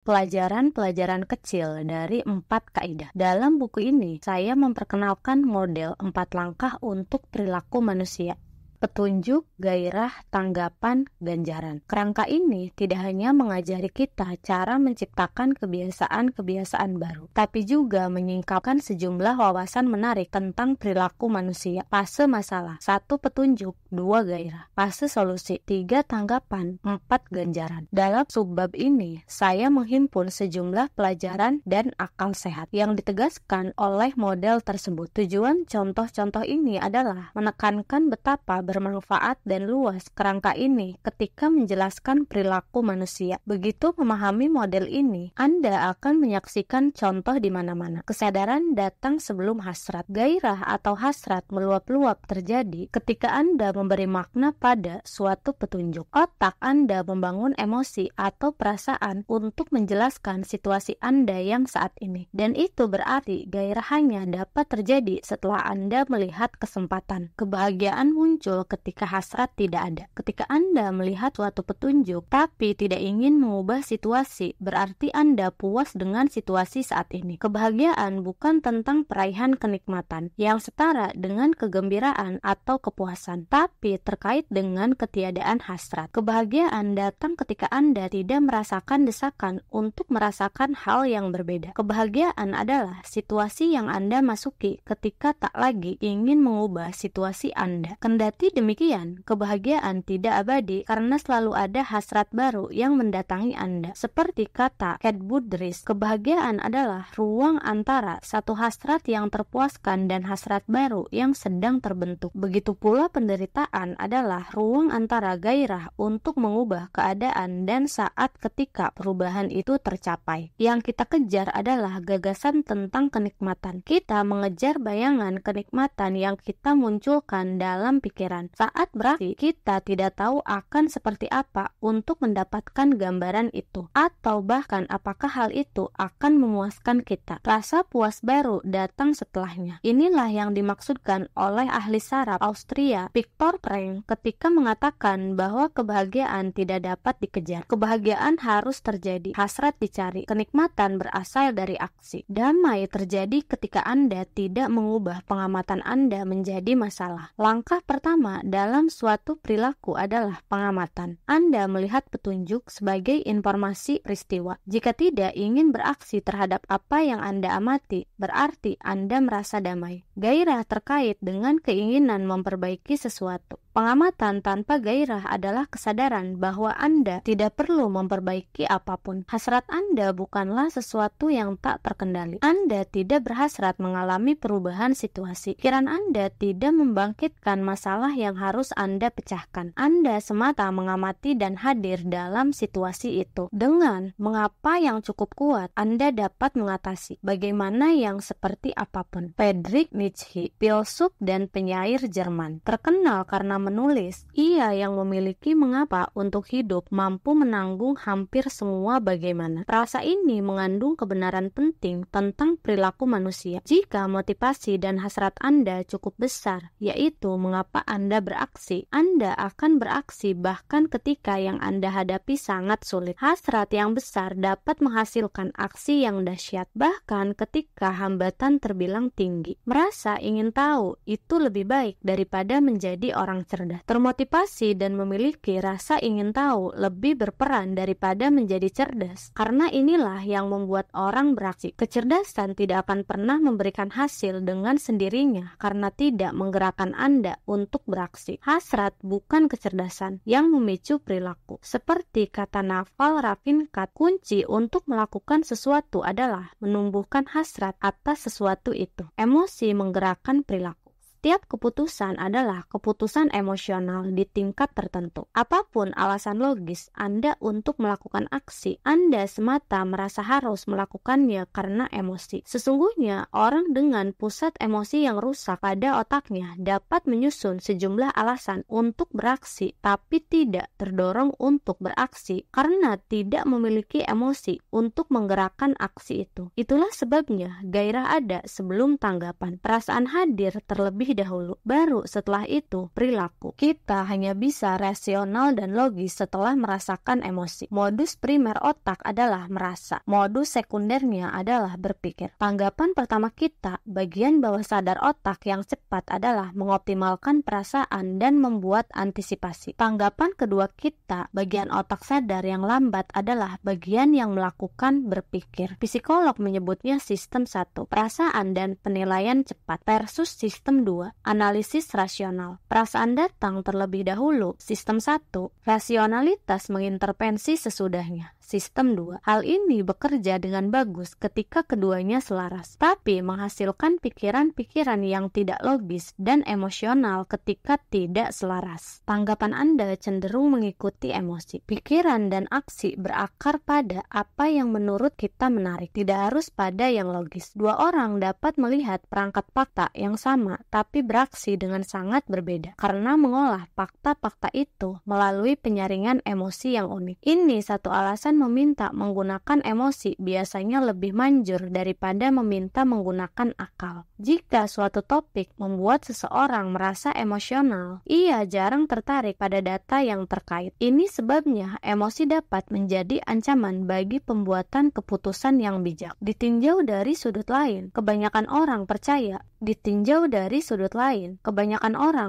Pelajaran-pelajaran kecil dari 4 kaidah. Dalam buku ini, saya memperkenalkan model 4 langkah untuk perilaku manusia. Petunjuk, gairah, tanggapan, ganjaran. Kerangka ini tidak hanya mengajari kita cara menciptakan kebiasaan-kebiasaan baru, tapi juga menyingkapkan sejumlah wawasan menarik tentang perilaku manusia. Fase masalah: 1. Petunjuk, 2. Gairah. Fase solusi: 3. Tanggapan, 4. Ganjaran. Dalam subbab ini, saya menghimpun sejumlah pelajaran dan akal sehat yang ditegaskan oleh model tersebut. Tujuan contoh-contoh ini adalah menekankan betapa bermanfaat dan luas kerangka ini ketika menjelaskan perilaku manusia. Begitu memahami model ini, Anda akan menyaksikan contoh di mana-mana. Kesadaran datang sebelum hasrat. Gairah atau hasrat meluap-luap terjadi ketika Anda memberi makna pada suatu petunjuk. Otak Anda membangun emosi atau perasaan untuk menjelaskan situasi Anda yang saat ini. Dan itu berarti gairah hanya dapat terjadi setelah Anda melihat kesempatan. Kebahagiaan muncul ketika hasrat tidak ada. Ketika Anda melihat suatu petunjuk tapi tidak ingin mengubah situasi, berarti Anda puas dengan situasi saat ini. Kebahagiaan bukan tentang peraihan kenikmatan yang setara dengan kegembiraan atau kepuasan, tapi terkait dengan ketiadaan hasrat. Kebahagiaan datang ketika Anda tidak merasakan desakan untuk merasakan hal yang berbeda. Kebahagiaan adalah situasi yang Anda masuki ketika tak lagi ingin mengubah situasi Anda. Kendati demikian, kebahagiaan tidak abadi karena selalu ada hasrat baru yang mendatangi Anda. Seperti kata Kate Budris, kebahagiaan adalah ruang antara satu hasrat yang terpuaskan dan hasrat baru yang sedang terbentuk. Begitu pula penderitaan adalah ruang antara gairah untuk mengubah keadaan dan saat ketika perubahan itu tercapai. Yang kita kejar adalah gagasan tentang kenikmatan. Kita mengejar bayangan kenikmatan yang kita munculkan dalam pikiran. Saat beraksi, kita tidak tahu akan seperti apa untuk mendapatkan gambaran itu, atau bahkan apakah hal itu akan memuaskan kita. Rasa puas baru datang setelahnya. Inilah yang dimaksudkan oleh ahli saraf Austria Viktor Frankl ketika mengatakan bahwa kebahagiaan tidak dapat dikejar. Kebahagiaan harus terjadi, hasrat dicari, kenikmatan berasal dari aksi. Damai terjadi ketika Anda tidak mengubah pengamatan Anda menjadi masalah. Langkah pertama dalam suatu perilaku adalah pengamatan. Anda melihat petunjuk sebagai informasi peristiwa. Jika tidak ingin beraksi terhadap apa yang Anda amati, berarti Anda merasa damai. Gairah terkait dengan keinginan memperbaiki sesuatu. Pengamatan tanpa gairah adalah kesadaran bahwa Anda tidak perlu memperbaiki apapun. Hasrat Anda bukanlah sesuatu yang tak terkendali. Anda tidak berhasrat mengalami perubahan situasi. Pikiran Anda tidak membangkitkan masalah yang harus Anda pecahkan. Anda semata mengamati dan hadir dalam situasi itu. Dengan mengapa yang cukup kuat, Anda dapat mengatasi bagaimana yang seperti apapun. Friedrich Nietzsche, filsuf dan penyair Jerman, terkenal karena menulis, ia yang memiliki mengapa untuk hidup mampu menanggung hampir semua bagaimana. Frasa ini mengandung kebenaran penting tentang perilaku manusia. Jika motivasi dan hasrat Anda cukup besar, yaitu mengapa Anda beraksi, Anda akan beraksi bahkan ketika yang Anda hadapi sangat sulit. Hasrat yang besar dapat menghasilkan aksi yang dahsyat, bahkan ketika hambatan terbilang tinggi. Merasa ingin tahu itu lebih baik daripada menjadi orang cerdas. Termotivasi dan memiliki rasa ingin tahu lebih berperan daripada menjadi cerdas. Karena inilah yang membuat orang beraksi. Kecerdasan tidak akan pernah memberikan hasil dengan sendirinya karena tidak menggerakkan Anda untuk beraksi. Hasrat bukan kecerdasan yang memicu perilaku. Seperti kata Naval Ravikant, kunci untuk melakukan sesuatu adalah menumbuhkan hasrat atas sesuatu itu. Emosi menggerakkan perilaku. Setiap keputusan adalah keputusan emosional di tingkat tertentu. Apapun alasan logis Anda untuk melakukan aksi, Anda semata merasa harus melakukannya karena emosi. Sesungguhnya, orang dengan pusat emosi yang rusak pada otaknya dapat menyusun sejumlah alasan untuk beraksi, tapi tidak terdorong untuk beraksi karena tidak memiliki emosi untuk menggerakkan aksi itu. Itulah sebabnya gairah ada sebelum tanggapan. Perasaan hadir terlebih terlebih dahulu. Baru setelah itu perilaku. Kita hanya bisa rasional dan logis setelah merasakan emosi. Modus primer otak adalah merasa. Modus sekundernya adalah berpikir. Tanggapan pertama kita, bagian bawah sadar otak yang cepat adalah mengoptimalkan perasaan dan membuat antisipasi. Tanggapan kedua kita, bagian otak sadar yang lambat adalah bagian yang melakukan berpikir. Psikolog menyebutnya sistem 1, perasaan dan penilaian cepat, versus sistem 2, analisis rasional. Perasaan datang terlebih dahulu, sistem 1, rasionalitas mengintervensi sesudahnya, sistem 2. Hal ini bekerja dengan bagus ketika keduanya selaras, tapi menghasilkan pikiran-pikiran yang tidak logis dan emosional ketika tidak selaras. Tanggapan Anda cenderung mengikuti emosi. Pikiran dan aksi berakar pada apa yang menurut kita menarik, tidak harus pada yang logis. Dua orang dapat melihat perangkat fakta yang sama, tapi beraksi dengan sangat berbeda, karena mengolah fakta-fakta itu melalui penyaringan emosi yang unik. Ini satu alasan meminta menggunakan emosi biasanya lebih manjur daripada meminta menggunakan akal. Jika suatu topik membuat seseorang merasa emosional, ia jarang tertarik pada data yang terkait. Ini sebabnya emosi dapat menjadi ancaman bagi pembuatan keputusan yang bijak. Ditinjau dari sudut lain, kebanyakan orang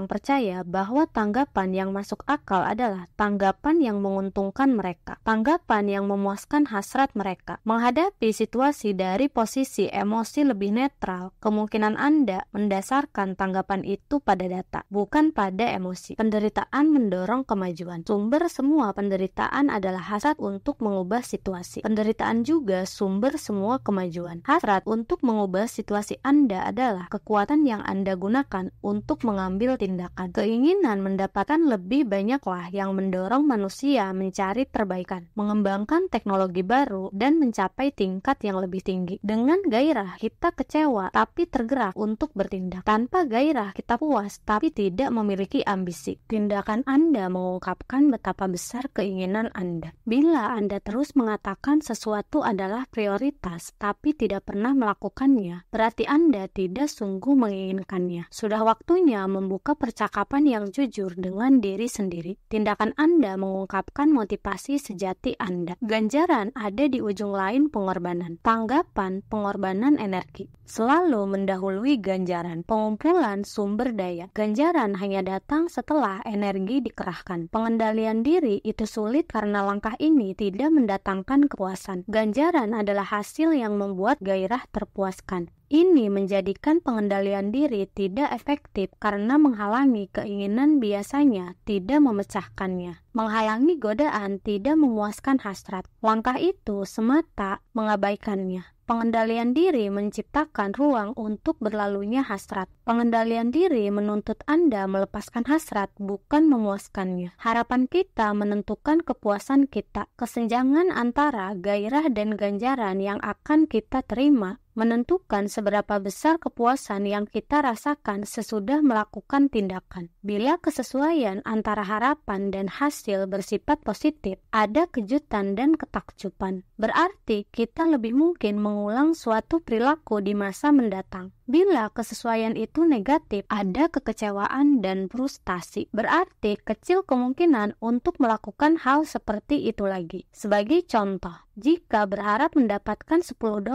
percaya bahwa tanggapan yang masuk akal adalah tanggapan yang menguntungkan mereka, tanggapan yang memuaskan hasrat mereka. Menghadapi situasi dari posisi emosi lebih netral, kemungkinan Anda mendasarkan tanggapan itu pada data, bukan pada emosi. Penderitaan mendorong kemajuan. Sumber semua penderitaan adalah hasrat untuk mengubah situasi. Penderitaan juga sumber semua kemajuan. Hasrat untuk mengubah situasi Anda adalah kekuatan yang Anda gunakan untuk mengambil tindakan. Keinginan mendapatkan lebih banyaklah yang mendorong manusia mencari perbaikan, mengembangkan teknologi baru, dan mencapai tingkat yang lebih tinggi. Dengan gairah, kita kecewa tapi tergerak untuk bertindak. Tanpa gairah, kita puas tapi tidak memiliki ambisi. Tindakan Anda mengungkapkan betapa besar keinginan Anda. Bila Anda terus mengatakan sesuatu adalah prioritas tapi tidak pernah melakukannya, berarti Anda tidak sungguh menginginkannya. Sudah waktunya membuka percakapan yang jujur dengan diri sendiri. Tindakan Anda mengungkapkan motivasi sejati Anda. Ganjaran ada di ujung lain pengorbanan. Tanggapan pengorbanan energi selalu mendahului ganjaran. Pengumpulan sumber daya. Ganjaran hanya datang setelah energi dikerahkan. Pengendalian diri itu sulit karena langkah ini tidak mendatangkan kepuasan. Ganjaran adalah hasil yang membuat gairah terpuaskan. Ini menjadikan pengendalian diri tidak efektif karena menghalangi keinginan biasanya tidak memecahkannya. Menghalangi godaan tidak memuaskan hasrat. Langkah itu semata mengabaikannya. Pengendalian diri menciptakan ruang untuk berlalunya hasrat. Pengendalian diri menuntut Anda melepaskan hasrat, bukan memuaskannya. Harapan kita menentukan kepuasan kita. Kesenjangan antara gairah dan ganjaran yang akan kita terima menentukan seberapa besar kepuasan yang kita rasakan sesudah melakukan tindakan. Bila kesesuaian antara harapan dan hasil bersifat positif, ada kejutan dan ketakjuban. Berarti kita lebih mungkin mengulang suatu perilaku di masa mendatang. Bila kesesuaian itu negatif, ada kekecewaan dan frustasi. Berarti kecil kemungkinan untuk melakukan hal seperti itu lagi. Sebagai contoh, jika berharap mendapatkan $10,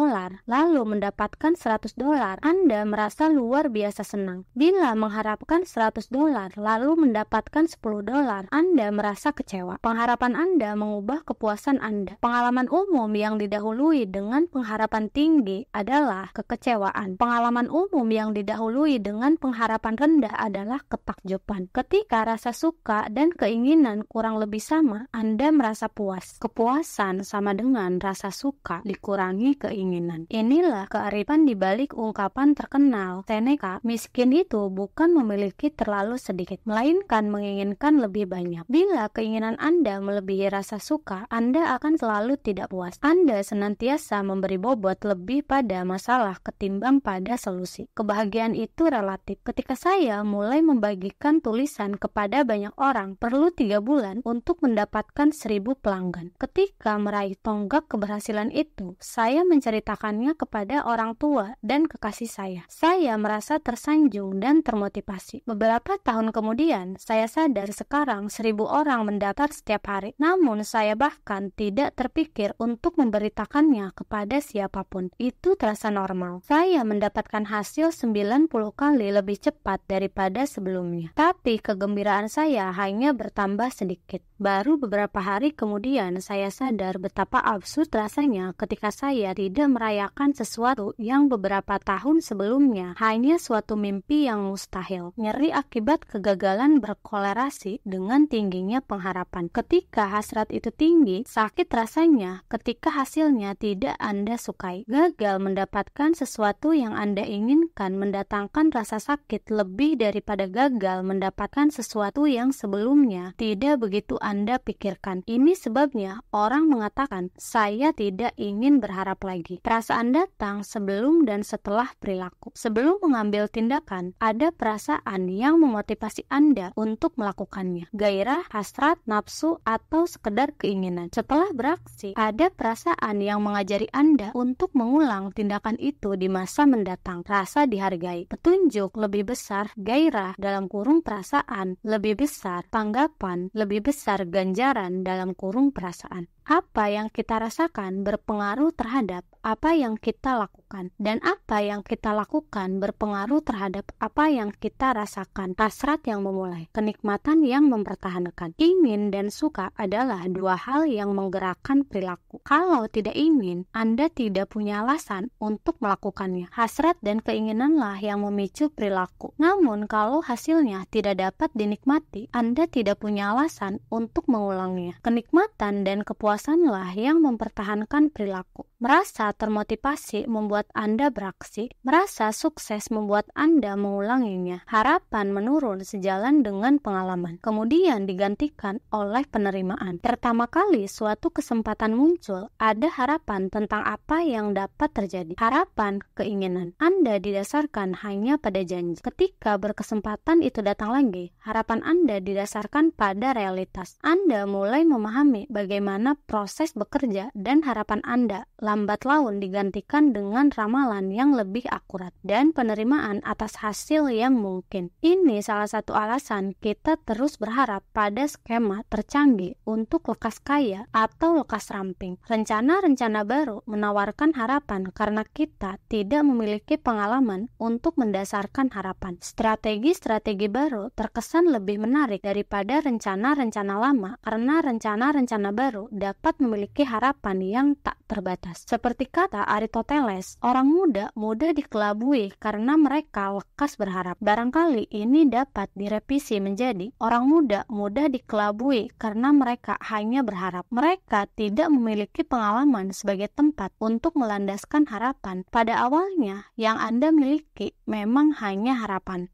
lalu mendapatkan $100, Anda merasa luar biasa senang. Bila mengharapkan $100, lalu mendapatkan $10, Anda merasa kecewa. Pengharapan Anda mengubah kepuasan Anda. Pengalaman umum yang didahului dengan pengharapan tinggi adalah kekecewaan. Pengalaman umum yang didahului dengan pengharapan rendah adalah ketakjuban. Ketika rasa suka dan keinginan kurang lebih sama, Anda merasa puas. Kepuasan sama dengan rasa suka dikurangi keinginan. Inilah kearifan di balik ungkapan terkenal Seneca, miskin itu bukan memiliki terlalu sedikit, melainkan menginginkan lebih banyak. Bila keinginan Anda melebihi rasa suka, Anda akan selalu tidak puas. Anda senantiasa memberi bobot lebih pada masalah ketimbang pada solusi. solusi. Kebahagiaan itu relatif. Ketika saya mulai membagikan tulisan kepada banyak orang, perlu 3 bulan untuk mendapatkan 1000 pelanggan. Ketika meraih tonggak keberhasilan itu, saya menceritakannya kepada orang tua dan kekasih saya. Saya merasa tersanjung dan termotivasi. Beberapa tahun kemudian, saya sadar sekarang 1000 orang mendaftar setiap hari. Namun, saya bahkan tidak terpikir untuk memberitakannya kepada siapapun. Itu terasa normal. Saya mendapatkan hasil 90 kali lebih cepat daripada sebelumnya. Tapi kegembiraan saya hanya bertambah sedikit. Baru beberapa hari kemudian saya sadar betapa absurd rasanya ketika saya tidak merayakan sesuatu yang beberapa tahun sebelumnya hanya suatu mimpi yang mustahil. Nyeri akibat kegagalan berkolerasi dengan tingginya pengharapan. Ketika hasrat itu tinggi, sakit rasanya ketika hasilnya tidak Anda sukai. Gagal mendapatkan sesuatu yang Anda inginkan mendatangkan rasa sakit lebih daripada gagal mendapatkan sesuatu yang sebelumnya tidak begitu Anda pikirkan. Ini sebabnya orang mengatakan, saya tidak ingin berharap lagi. Perasaan datang sebelum dan setelah perilaku. Sebelum mengambil tindakan, ada perasaan yang memotivasi Anda untuk melakukannya. Gairah, hasrat, nafsu, atau sekedar keinginan. Setelah beraksi, ada perasaan yang mengajari Anda untuk mengulang tindakan itu di masa mendatang. Rasa dihargai, petunjuk lebih besar, gairah dalam kurung perasaan lebih besar, tanggapan lebih besar, ganjaran dalam kurung perasaan. Apa yang kita rasakan berpengaruh terhadap apa yang kita lakukan, dan apa yang kita lakukan berpengaruh terhadap apa yang kita rasakan. Hasrat yang memulai, kenikmatan yang mempertahankan. Ingin dan suka adalah dua hal yang menggerakkan perilaku. Kalau tidak ingin, Anda tidak punya alasan untuk melakukannya. Hasrat dan keinginanlah yang memicu perilaku. Namun kalau hasilnya tidak dapat dinikmati, Anda tidak punya alasan untuk mengulangnya. Kenikmatan dan kepuasanlah yang mempertahankan perilaku. Merasa termotivasi membuat Anda beraksi, merasa sukses membuat Anda mengulanginya. Harapan menurun sejalan dengan pengalaman, kemudian digantikan oleh penerimaan. Pertama kali suatu kesempatan muncul, ada harapan tentang apa yang dapat terjadi. Harapan, keinginan. Anda didasarkan hanya pada janji. Ketika berkesempatan itu datang lagi, harapan Anda didasarkan pada realitas. Anda mulai memahami bagaimana proses bekerja dan harapan Anda lambat laun digantikan dengan ramalan yang lebih akurat dan penerimaan atas hasil yang mungkin. Ini salah satu alasan kita terus berharap pada skema tercanggih untuk lekas kaya atau lekas ramping. Rencana-rencana baru menawarkan harapan karena kita tidak memiliki pengalaman untuk mendasarkan harapan. Strategi-strategi baru terkesan lebih menarik daripada rencana-rencana lama karena rencana-rencana baru dapat memiliki harapan yang tak terbatas. Seperti kata Aristoteles, orang muda mudah dikelabui karena mereka lekas berharap. Barangkali ini dapat direvisi menjadi orang muda mudah dikelabui karena mereka hanya berharap. Mereka tidak memiliki pengalaman sebagai tempat untuk melandaskan harapan. Pada awalnya, yang Anda miliki memang hanya harapan.